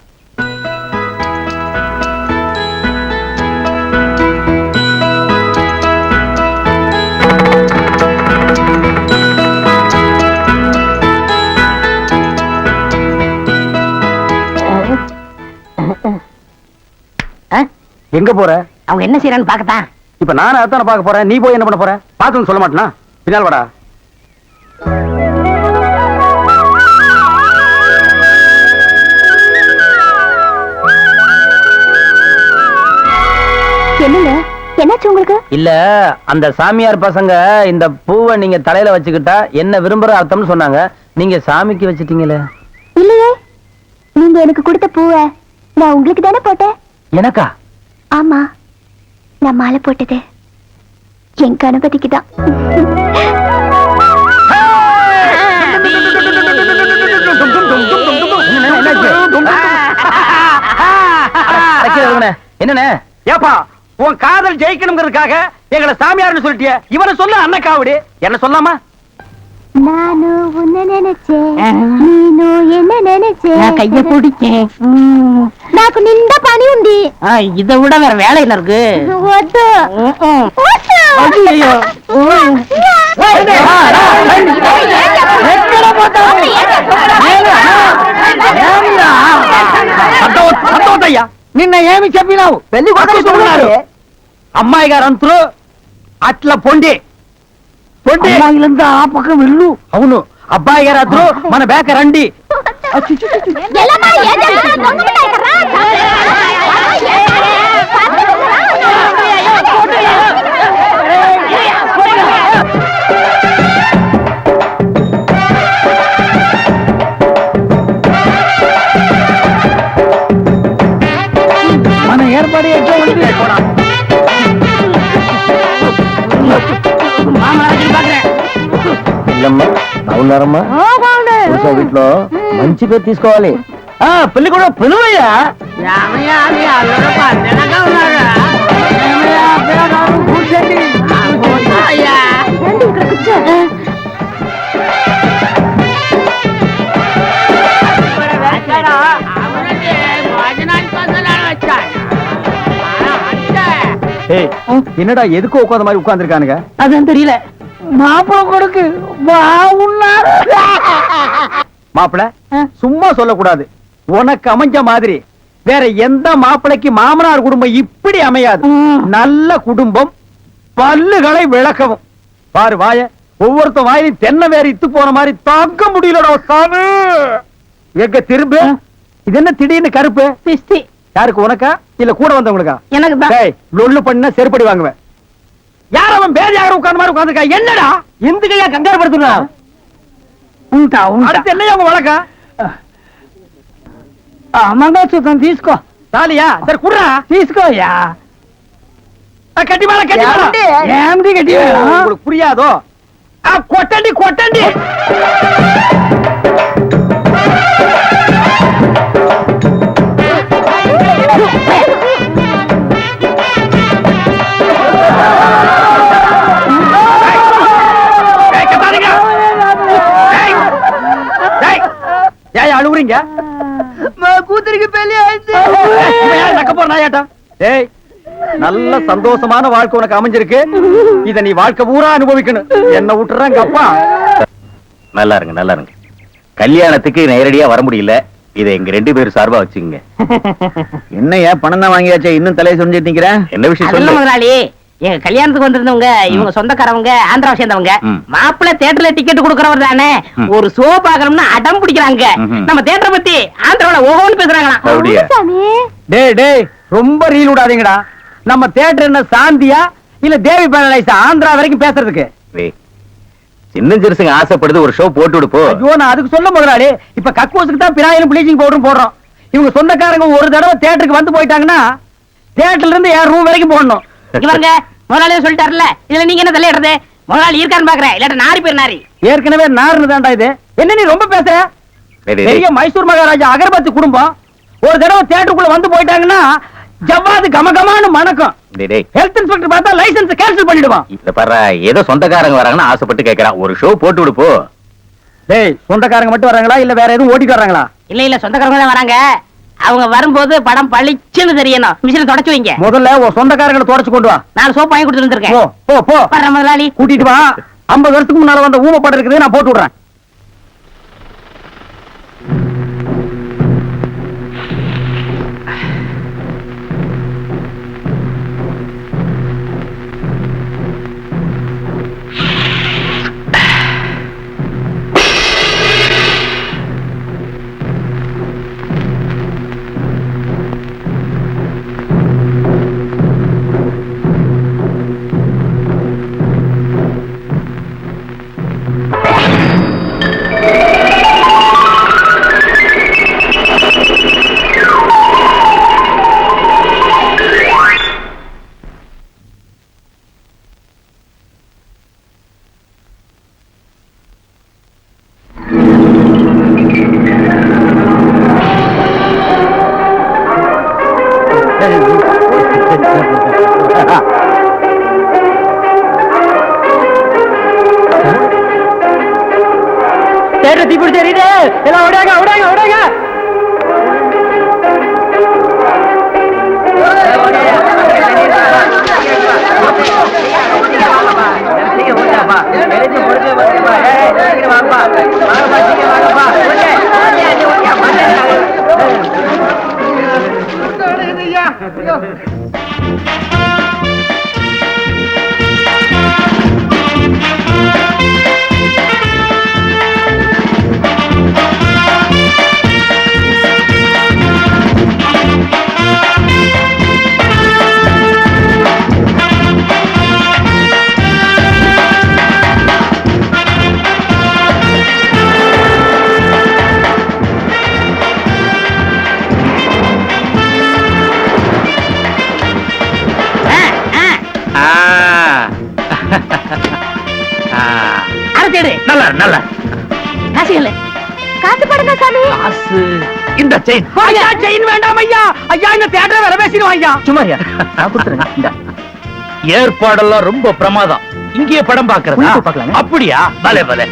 எங்க போற அவங்க என்ன செய்யறான்னு பாக்கத்தான் இப்ப நானும் அதான பார்க்க போறேன் நீ போய் என்ன பண்ண போற பாத்துன்னு சொல்ல மாட்டேனா பின்னால் வாடா என்னங்க என்னாச்சு உங்களுக்கு இல்ல அந்த சாமியார் பசங்க இந்த பூவை நீங்க தலையில வச்சுக்கிட்டா என்ன விரும்புற அர்த்தம்னு சொன்னாங்க நீங்க சாமிக்கு வச்சிட்டீங்களே இல்லையே நீங்க எனக்கு கொடுத்த பூவை நான் உங்களுக்கு தானே போட்டேன் எனக்கா ஆமா நான் மாலை போட்டது என் கணபதிக்கு தான் என்னண்ணே ஏப்பா உன் காதல் ஜெயிக்கணுங்கிறதுக்காக எங்களை சாமியார்னு சொல்லிட்டிய இவனை சொல்ல அண்ணக்காவடி என்ன சொல்லாமா நானு உன்னை நினைச்சேன் நீனு என்ன நினைச்சேன் கைய பிடிச்சேன் నాకు నిండా పని ఉంది இதை விட வேற வேலையில இருக்கு వద్దు నిన్న ఏమి చెప్పినావు పెళ్లి కొడుకున్నారు అమ్మాయి గారు అంతరు అట్లా పొండి పొండి இருந்து ஆ பக்கம் வெள்ளு అవును అబ్బాయి గారు అద్దరు మన బేక రండి ఎల్లమ్మా ఏం చేస్తున్నావు దొంగ మన ఏర్పాటు ఎట్లా ఉంది ఇల్లమ్మా బాగున్నారమ్మా వీటిలో మంచి పేరు తీసుకోవాలి పెళ్లి కూడా పిలువయ్యా రండి ఇక్కడ కూర్చో என்னடா எதுக்கு உட்காந்த மாதிரி உட்கார்ந்துருக்கானுங்க அதான் தெரியல மாப்பிள கொடுக்கு பாவுன்னாரு மாப்பிள சும்மா சொல்லக்கூடாது உனக்கு அமைஞ்ச மாதிரி வேற எந்த மாப்பிளைக்கு மாமனார் குடும்பம் இப்படி அமையாது நல்ல குடும்பம் பல்லுகளை விளக்கவும் பாரு வாய ஒவ்வொருத்த வாயிலும் தென்னை வேற இத்து போன மாதிரி தாக்க முடியலடா சாமி எங்க திரும்ப இது என்ன திடீர்னு கருப்பு பிஸ்தி யாருக்கு உனக்கா இல்ல கூட வந்தவங்களுக்கா எனக்கு தான் டேய் லொள்ளு பண்ண செருப்படி வாங்குவேன் யார் அவன் பேர் யாரும் உட்கார்ந்த மாதிரி உட்கார்ந்துருக்கா என்னடா ఎందుకయ్యా కంగారు పడుతున్నా ఉంటా ఉంటా அடுத்து என்னையா உங்க வழக்கா మంగళసూత్రం తీసుకో தாலியா சரி குடுறா తీసుకోయ్యా கட்டி மேல கட்டி மேல ఏమిటి గట్టి உங்களுக்கு புரியாதோ கொட்டண்டி கொட்டண்டி அழுகுறீங்க కూతురికి పెళ్లి நக்க போற நாயாட்டா ஏய் நல்ல சந்தோஷமான வாழ்க்கை உனக்கு அமைஞ்சிருக்கு இத நீ வாழ்க்கை பூரா அனுபவிக்கணும் என்ன விட்டுறாங்க அப்பா நல்லா இருங்க நல்லா இருங்க கல்யாணத்துக்கு நேரடியா வர முடியல இதை எங்க 2 பேரும் சார்பா வச்சுங்க என்னையா பணம் தான் வாங்கியாச்சே இன்னும் தலையை சொஞ்சிட்டு நிக்கிறேன் என்ன விஷயம் சொல்ல சொல்லு முதலாளி எங்க கல்யாணத்துக்கு வந்திருந்தவங்க இவங்க சொந்தக்காரவங்க ஆந்திராவை சேர்ந்தவங்க. ம். மாப்பிள்ளை தியேட்டர்ல டிக்கெட் கொடுக்கறவர் தானே, ம். ஒரு ஷோ பாக்கணும்னு அடம் பிடிக்கிறாங்க. ம்ஹும். நம்ம தியேட்டரை பத்தி ஆந்திராவுல ஓஹோன்னு பேசுறாங்களாம். அப்படியா? ஆமா சாமி. டேய் டேய் ரொம்ப ரீல் விடாதீங்கடா. நம்ம தியேட்டர் என்ன சாந்தியா இல்ல தேவி பேரலைஸா ஆந்திரா வரைக்கும் பேசுறதுக்கு? டேய், சின்ன சிறுசுங்க ஆசைப்படுது, ஒரு ஷோ போட்டு விடு போ. ஐயோ நான் அதுக்கு சொல்ல முதலாளி, இப்ப கக்கூசுக்கு தான் பினாயிலும் ப்ளீச்சிங் பவுடரும் போடுறோம். இவங்க சொந்தக்காரங்க ஒரு தடவை தியேட்டருக்கு வந்து போயிட்டாங்கன்னா தியேட்டர்ல இருந்து என் ரூம் வரைக்கும் போடணும். இவங்க முதலாளியே சொல்லிட்டாருல, இதுல நீங்க என்ன தலையிடுறது? முதலாளி இருக்கான்னு பாக்குறேன், இல்லாட்ட நாரி பேர் நாரி. ஏற்கனவே நார்னு தான்டா இது. என்ன நீ ரொம்ப பேசுற? டேய், டேய், பெரிய டேய். மைசூர் மகாராஜா அகர்பத்தி குடும்பம் ஒரு தடவை தியேட்டருக்குள்ள வந்து போயிட்டாங்கன்னா ஜவ்வாது கமகமான்னு மணக்கும். டேய், டேய். ஹெல்த் இன்ஸ்பெக்டர் பார்த்தா லைசென்ஸ் கேன்சல் பண்ணிடுவான். இத பாரு, ஏதோ சொந்தக்காரங்க வராங்கன்னு ஆசைப்பட்டு கேக்குறான், ஒரு ஷோ போட்டு விடு போ. டேய் சொந்தக்காரங்க மட்டும் வராங்களா இல்ல வேற எதுவும் ஓட்டிட்டு வராங்களா? இல்ல இல்ல, சொந்தக்காரங்க தான் வராங்க. அவங்க வரும்போது படம் பளிச்சுன்னு தெரியணும். மிஷினை தொடச்சு வைங்க. முதல்ல உன் சொந்தக்காரங்களை தொடச்சு கொண்டு வா. 4 சோப்பு வாங்கி கொடுத்துட்டு போ இருக்கேன். போ போ வர்ற முதலாளி. கூட்டிட்டு வா. 50 வருஷத்துக்கு முன்னால வந்த ஊம படம் இருக்குது, நான் போட்டு விடுறேன். தேட்டர் தீப்பிடிச்சு எரியுது. எல்லாம் ஓடாங்க ஓடாங்க ஓடாங்க. அரசேடு நல்லா நல்லா. காசிகள் காசு படுங்க சாமி. காசு இந்த செயின். ஐயா செயின் வேண்டாம் ஐயா. ஐயா இந்த தியேட்டர் வேற பேசிடுவான் ஐயா. சும்மாரியா, நான் கொடுத்துறேன். இந்தா. ஏற்பாடெல்லாம் ரொம்ப பிரமாதம். இங்கேயே படம் பாக்குறதா? உள்ள போய் பார்க்கலாங்க. அப்படியா? பலே பலே.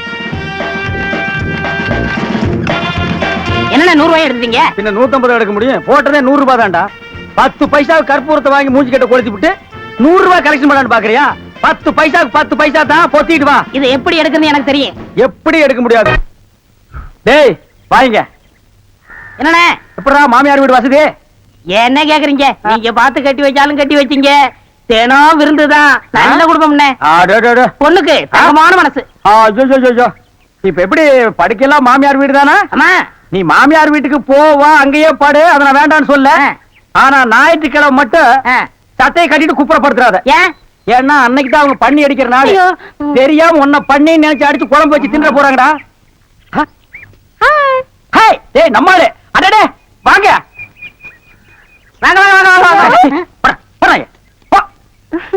என்னென்ன 100 ரூபாய் எடுத்தீங்க? பின்ன 150 எடுக்க முடியும்? போட்டதே 100 ரூபாய் தான்டா. 10 பைசாவுக்கு கற்பூரத்தை வாங்கி மூஞ்சி கட்ட கொளுத்தி விட்டு 100 ரூபாய் கலெக்ஷன் பண்ணான்னு பாக்குறியா? 10 பைசாவுக்கு 10 பைசா தான். பொத்திட்டு வா. இது எப்படி எடுக்குன்னு எனக்கு தெரியும். எப்படி எடுக்க முடியாது? டேய் வாங்க. என்னண்ணே? எப்படா மாமியார் வீடு வசதி? என்ன கேக்குறீங்க? நீங்க பார்த்து கட்டி வச்சாலும் கட்டி வச்சீங்க. தினம் விருந்துதான். நல்ல குடும்பம்ண்ணே. அடடட. பொண்ணுக்கு தங்கமான மனசு. ஐயோ. இப்ப எப்படி படுக்கலாம் மாமியார் வீடு தானா? அம்மா நீ மாமியார் வீட்டுக்கு போவா, அங்கேயே படு, அத நான் வேண்டாம்னு சொல்ல. ஆனா ஞாயிற்றுக்கிழமை மட்டும் ஆ. சட்டையை கட்டிட்டு குப்புறப்படுத்துறாத. ஏன்? ஏன்னா அன்னைக்கு தான் அவங்க பண்ணி அடிக்கிற நாள். ஐயோ. தெரியாம உன்னை பண்ணி நினைச்சு அடிச்சு குழம்பு வச்சு தின்ற போறாங்கடா. ஹாய். ஹேய் டேய் நம்மாளே. அடடே வாங்க. வாங்க வாங்க வாங்க வாங்க. போடா, போடாங்க. போ.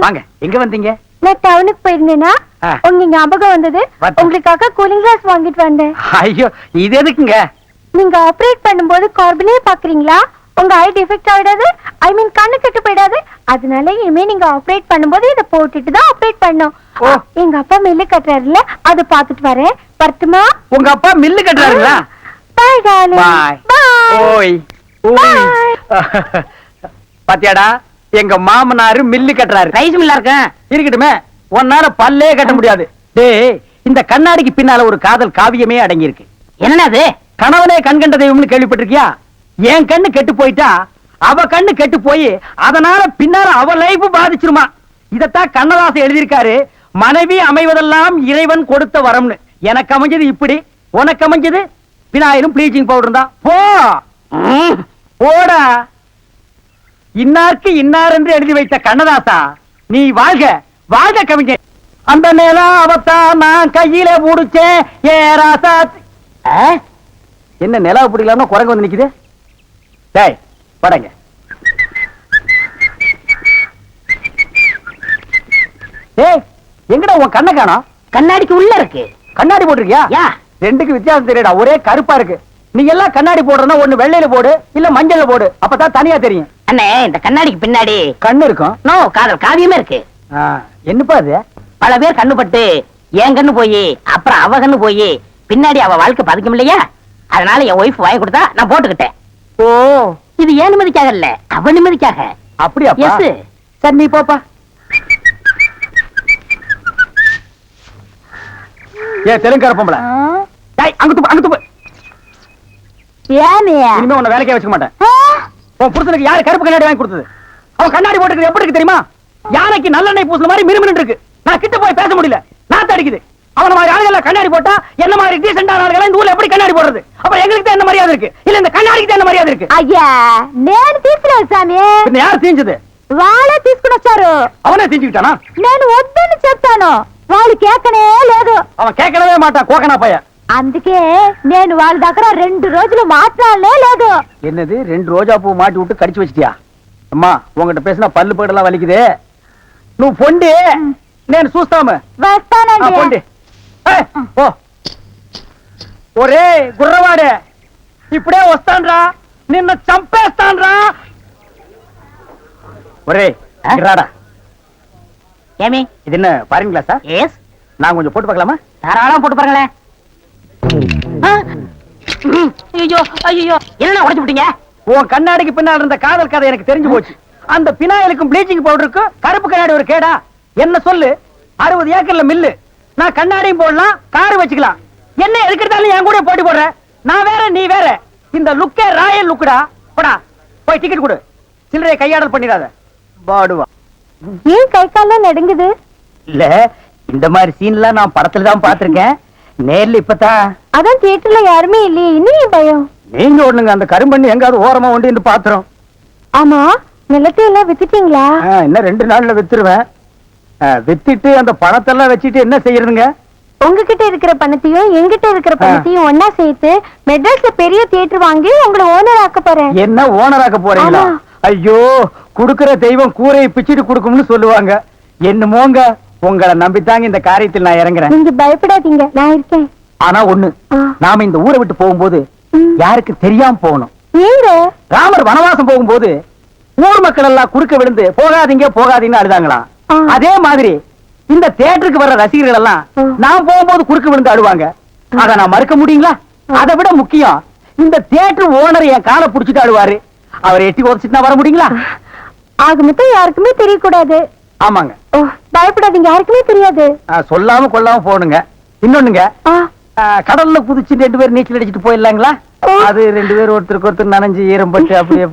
வாங்க. எங்க வந்தீங்க? நான் டவுனுக்கு போயிருந்தேனா ஆ. உங்க ஞாபகம் வந்தது. வந்து. உங்களுக்காக கூலிங் கிளாஸ் வாங்கிட்டு வந்தேன். ஐயோ இது எதுக்குங்க? நீங்க ஆபரேட் பண்ணும்போது கார்பனே பாக்குறீங்களா? உங்க ஐ டிஃபெக்ட் ஆயிடாது, ஐ மீன் கண்ணு கெட்டு போயிடாது. அதனால இனிமே நீங்க ஆபரேட் பண்ணும்போது இத போட்டுட்டு தான் ஆபரேட் பண்ணணும். ஓ. எங்க அப்பா மில்லு கட்டுறாருல, அதை பாத்துட்டு வரேன். பர்த்துமா? உங்க அப்பா மில்லு கட்டுறாருங்களா? பாய் டார்லிங். பாய். பாய். ஓய் ஓய். பாத்தியாடா எங்க மாமனாரு மில்லு கட்டுறாரு. ரைஸ் மில்லா இருக்கேன். இருக்கட்டுமே, உன்னால பல்லே கட்ட முடியாது. டேய் இந்த கண்ணாடிக்கு பின்னால ஒரு காதல் காவியமே அடங்கி இருக்கு. என்னன்னா அது? கணவனே கண் கண்ட தெய்வம்னு கேள்விப்பட்டிருக்கியா? என் கண்ணு கெட்டு போயிட்டா அவ கண்ணு கெட்டு போய் அதனால பின்னால அவ லைஃப் பாதிச்சிருமா. இதத்தான் கண்ணதாசன் எழுதியிருக்காரு. மனைவி அமைவதெல்லாம் இறைவன் கொடுத்த வரம்னு. எனக்கு அமைஞ்சது இப்படி, உனக்கு அமைஞ்சது பினாயிலும் ப்ளீச்சிங் பவுடர் தான். போ போடா. இன்னார்க்கு இன்னார் என்று எழுதி வைத்த கண்ணதாசா, நீ வாழ்க வாழ்க கவிஞர். அந்த நேரம் அவத்தான் நான் கையில முடிச்சேன் ஏ ராசா. என்ன நிலா பிடிக்கலாம்னா குரங்கு வந்து நிக்குது. டேய் படங்க. ஏய் எங்கடா உன் கண்ணை காணோம்? கண்ணாடிக்கு உள்ள இருக்கு. கண்ணாடி போட்டிருக்கியா? யா ரெண்டுக்கு வித்தியாசம் தெரியடா, ஒரே கருப்பா இருக்கு. நீ எல்லாம் கண்ணாடி போடுறனா ஒண்ணு வெள்ளையில போடு, இல்ல மஞ்சள்ல போடு, அப்பதான் தனியா தெரியும். அண்ணே, இந்த கண்ணாடிக்கு பின்னாடி கண்ணு இருக்கும். நோ காதல் காவியமே இருக்கு. என்னப்பா அது? பல பேர் கண்ணு பட்டு என் கண்ணு போய் அப்புறம் அவ கண்ணு போய் பின்னாடி அவ வாழ்க்கை பதிக்கும் இல்லையா, அதனால என் ஒய்ஃப் வாங்கி கொடுத்தா நான் போட்டுக்கிட்டேன். ஓ, இது ஏன் நிம்மதிக்காக இல்ல, அவ நிம்மதிக்காக. அப்படியாப்பா? Yes. சரி நீ போப்பா. ஏ தெலுங்கார பொம்பளை, டேய் அங்க துப்பு, அங்க துப்பு. ஏனே இனிமே உன்னை வேலைக்கே வச்சுக்க மாட்டேன். உன் புருஷனுக்கு யாரு கருப்பு கண்ணாடி வாங்கி கொடுத்தது? அவன் கண்ணாடி போட்டுக்கிறது எப்படி இருக்கு தெரியுமா? யானைக்கு நல்லெண்ணெய் பூசுன மாதிரி மினுமினு இருக்கு. நான் கிட்ட போய் பேச முடியல, நாத்து அடிக்குது. அவன மாதிரி ஆளுகளை கண்ணாடி போட்டா என்ன மாதிரி டீசென்டான ஆளுகளை இந்த ஊர்ல எப்படி கண்ணாடி போடுறது? அப்ப எங்களுக்கு தான் என்ன மரியாதை இருக்கு, இல்ல இந்த கண்ணாடிக்கு தான் என்ன மரியாதை இருக்கு? అయ్యా నేను తీసుకున్నాను స్వామి. பின்ன யார் தீஞ்சது? వాళ్ళే తీసుకుని వచ్చారు. அவனே தீஞ்சுக்கிட்டானா? నేను వద్దని చెప్తాను, వాళ్ళు కేకనే లేదు. அவன் கேட்கவே மாட்டான், கோக்கனா பைய. అందుకే నేను వాళ్ళ దగ్గర 2 రోజులు మాట్లాడలే లేదు. என்னது 2 ரோஜா பூ மாட்டி விட்டு கடிச்சு வச்சிட்டியா? அம்மா உங்ககிட்ட பேசினா பல்லு போடலாம் வலிக்குது. నువ్వు పొండి, నేను చూస్తాము. వస్తానండి. పొండి. ఓ ఒరే గుర్రవాడే, ఇప్పుడే వస్తాన్రా, నిన్ను చంపేస్తాన్రా. ఒరే రాడా. ஏமி இது என்ன பாருங்க கிளாஸா? எஸ், நான் கொஞ்சம் போட்டு பார்க்கலாமா? தாராளமா போட்டு பாருங்களேன். ஐயோ ஐயோ, என்ன உடைச்சு விட்டீங்க? உன் கண்ணாடிக்கு பின்னால் இருந்த காதல் கதை எனக்கு தெரிஞ்சு போச்சு. அந்த பினாயிலுக்கும் ப்ளீச்சிங் பவுடருக்கும் கருப்பு கண்ணாடி ஒரு கேடா? என்ன சொல்லு, 60 ஏக்கர்ல மில்லு. நான் கண்ணாடியும் போடலாம், காரு வச்சுக்கலாம். என்ன எதுக்கெடுத்தாலும் என் கூட போட்டி போடுற? நான் வேற நீ வேற. இந்த லுக்கே ராயல் லுக்குடா. போடா போய் டிக்கெட் கொடு, சில்லறையை கையாடல் பண்ணிடாத. பாடுவா. ஏன் கை கால்லாம் நடுங்குது? இல்ல, இந்த மாதிரி சீன்லாம் நான் படத்துல தான் பாத்திருக்கேன், நேர்ல இப்பதான். அதான் தியேட்டர்ல யாருமே இல்லையே, இன்னும் பயம். நீங்க ஒண்ணுங்க, அந்த கரும்பண்ணி எங்காவது ஓரமா ஒண்டி பாத்துறோம். ஆமா, நிலத்தை எல்லாம் வித்துட்டீங்களா? இன்னும் 2 நாள்ல வித்துருவேன். வித்துட்டு அந்த பணத்தெல்லாம் வச்சுட்டு என்ன செய்யறதுங்க? உங்ககிட்ட இருக்கிற பணத்தையும் எங்கிட்ட இருக்கிற பணத்தையும் ஒன்னா சேர்த்து மெட்ராஸ்ல பெரிய தியேட்டர் வாங்கி உங்களை ஓனர் ஆக்க போறேன். என்ன ஓனராக்க போறீங்களா? ஆமா. ஐயோ, குடுக்கிற தெய்வம் கூரையை பிச்சுட்டு கொடுக்கும்னு சொல்லுவாங்க. என்னமோங்க, உங்களை நம்பித்தாங்க இந்த காரியத்தில் நான் இறங்குறேன். நீங்க பயப்படாதீங்க, நான் இருக்கேன். ஆனா ஒண்ணு, நாம இந்த ஊரை விட்டு போகும்போது யாருக்கு தெரியாம போகணும். நீங்க ராமர் வனவாசம் போகும்போது ஊர் மக்கள் எல்லாம் குறுக்க விழுந்து போகாதீங்க போகாதீங்கன்னு அழுதாங்களாம். அதே மாதிரி இந்த தியேட்டருக்கு வர்ற ரசிகர்கள் எல்லாம் நான் போகும்போது குறுக்க விழுந்து அழுவாங்க. அத நான் மறுக்க முடியுங்களா? அதை விட முக்கியம், இந்த தியேட்டர் ஓனர் என் காலை புடிச்சிட்டு அழுவாரு. அவரை எட்டி உதச்சிட்டு நான் வர முடியுங்களா? ஆக மொத்தம் யாருக்குமே தெரியக்கூடாது. ஆமாங்க. ஓ, பயப்படாதீங்க, யாருக்குமே தெரியாது. சொல்லாம கொள்ளாம போகணுங்க. இன்னொன்னுங்க, கடல்ல குதிச்சு 2 பேர் நீச்சல் அடிச்சுட்டு போயிடலாங்களா? அது 2 பேர் ஒருத்தருக்கு ஒருத்தர் நனைஞ்சு ஈரம்பட்டு அப்படியே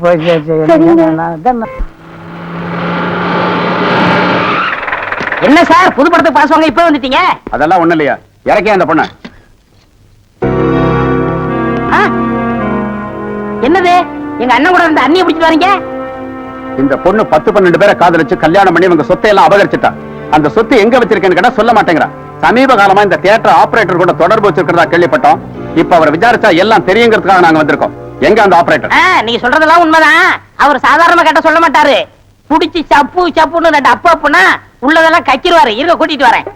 என்ன சார் புது படத்துக்கு பாஸ் வாங்க இப்ப வந்துட்டீங்க? அதெல்லாம் ஒண்ணு இல்லையா, இறக்கே அந்த பொண்ண. என்னது, எங்க அண்ணன் கூட இருந்த அண்ணியை பிடிச்சிட்டு வரீங்க? இந்த பொண்ணு 10-12 பேரை காதலிச்சு கல்யாணம் பண்ணி இவங்க சொத்தை எல்லாம் அபகரிச்சுட்டா. அந்த சொத்து எங்க வச்சிருக்கேன்னு கேட்டா சொல்ல மாட்டேங்கிறா. சமீப காலமா இந்த தியேட்டர் ஆபரேட்டர் கூட தொடர்பு வச்சிருக்கிறதா கேள்விப்பட்டோம். இப்ப அவரை விசாரிச்சா எல்லாம் தெரியுங்கிறதுக்காக நாங்க வந்திருக்கோம். எங்க அந்த ஆபரேட்டர்? நீங்க சொல்றதெல்லாம் உண்மைதான். அவர் சாதாரணமா கேட்ட சொல்ல மாட்டாரு. புடிச்சு சப்பு சப்புன்னு 2 அப்பு அப்புனா உள்ளதெல்லாம் கக்கிடுவாரு. இருக்க கூட்டிட்டு வரேன்.